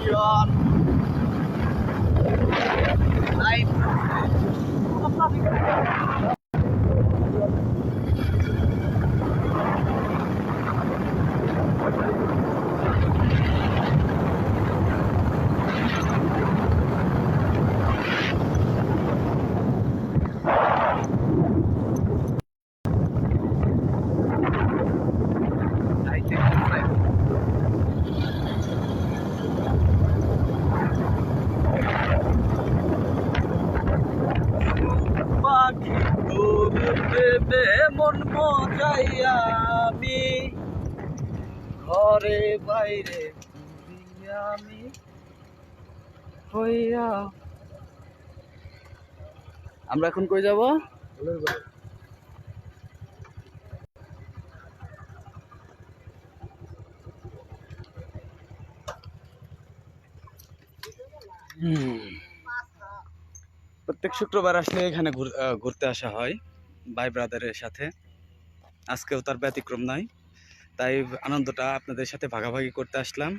champion. Nice. মন মজাইয়া আমি ঘরে বাইরে আমি হইয়া। আমরা এখন কই যাব? প্রত্যেক শুক্রবার আসলে এখানে ঘুরতে আসা হয় ভাই ব্রাদারের সাথে। আজকেও তার ব্যতিক্রম নাই, তাই আনন্দটা আপনাদের সাথে ভাগাভাগি করতে আসলাম।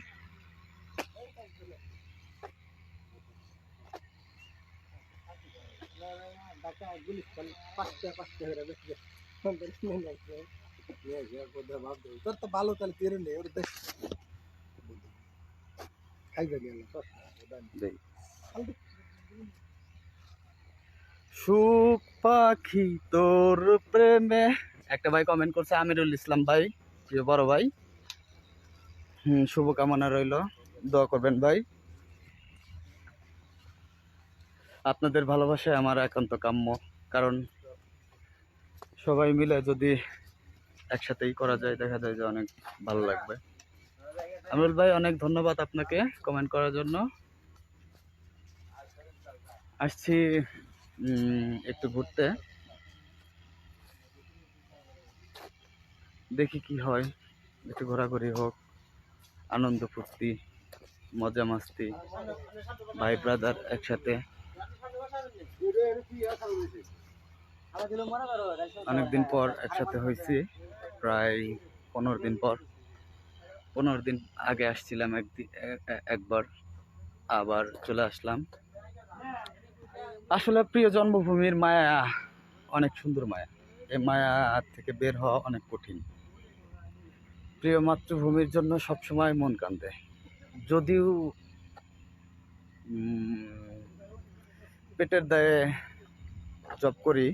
ভালো তাহলে তেরে নেই সুখ পাখি তোর প্রেমে, একটা ভাই কমেন্ট করছে, আমিরুল ইসলাম ভাই, প্রিয় বড় ভাই। শুভকামনা রইল, দোয়া করবেন ভাই। আপনাদের ভালোবাসায় আমার একান্ত কাম্য, কারণ সবাই মিলে যদি একসাথেই করা যায় দেখা যায় যে অনেক ভালো লাগবে। আমিরুল ভাই অনেক ধন্যবাদ আপনাকে কমেন্ট করার জন্য। আসছি একটু ঘুরতে, দেখি কি হয়, একটু ঘোরাঘুরি হোক, আনন্দ ফুর্তি মজা মাস্তি ভাই ব্রাদার একসাথে। অনেকদিন পর একসাথে হয়েছি, প্রায় 15 দিন পর। 15 দিন আগে আসছিলাম একবার, আবার চলে আসলাম। আসলে প্রিয় জন্মভূমির মায়া অনেক সুন্দর মায়া, এই মায়া থেকে বের হওয়া অনেক কঠিন। প্রিয় মাতৃভূমির জন্য সবসময় মন কান্দে। যদিও পেটের দায়ে জব করি,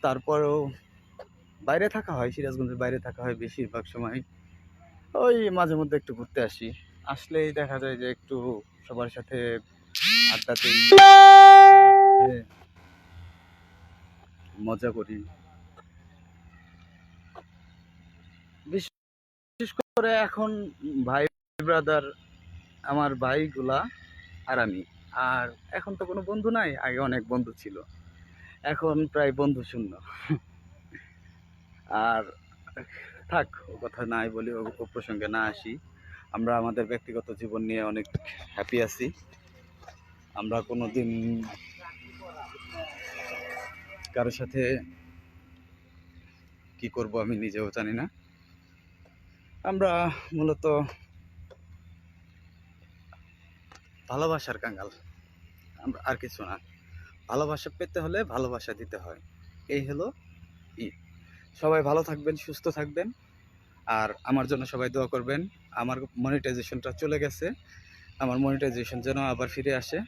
তারপরেও বাইরে থাকা হয়, সিরাজগঞ্জের বাইরে থাকা হয় বেশিরভাগ সময়। ওই মাঝে মধ্যে একটু ঘুরতে আসি, আসলেই দেখা যায় যে একটু সবার সাথে আড্ডা দিই, মজা করি। বিশেষ করে এখন ভাই ব্রাদার, আমার ভাইগুলা আর আমি, আর এখন তো কোনো বন্ধু নাই। আগে অনেক বন্ধু ছিল, এখন প্রায় বন্ধু শূন্য। আর থাক, ও কথা নাই বলি, ও প্রসঙ্গে না আসি। আমরা আমাদের ব্যক্তিগত জীবন নিয়ে অনেক হ্যাপি আছি। আমরা কোনো দিন কারোর সাথে কি করব আমি নিজেও জানি না। আমরা মূলত ভালোবাসার কাঙ্গাল, আমরা আর কিছু না। ভালোবাসা পেতে হলে ভালোবাসা দিতে হয়, এই হলো ই। সবাই ভালো থাকবেন, সুস্থ থাকবেন, আর আমার জন্য সবাই দোয়া করবেন। আমার মনিটাইজেশনটা চলে গেছে, আমার মনিটাইজেশন যেন আবার ফিরে আসে,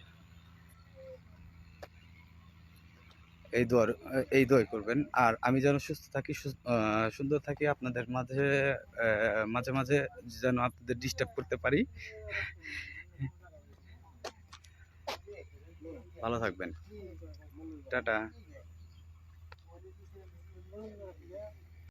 এই দোয়াই করবেন। আর আমি যেন সুস্থ থাকি, সুন্দর থাকি, আপনাদের মাঝে মাঝে মাঝে যেন আপনাদের ডিস্টার্ব করতে পারি। ভালো থাকবেন, টাটা।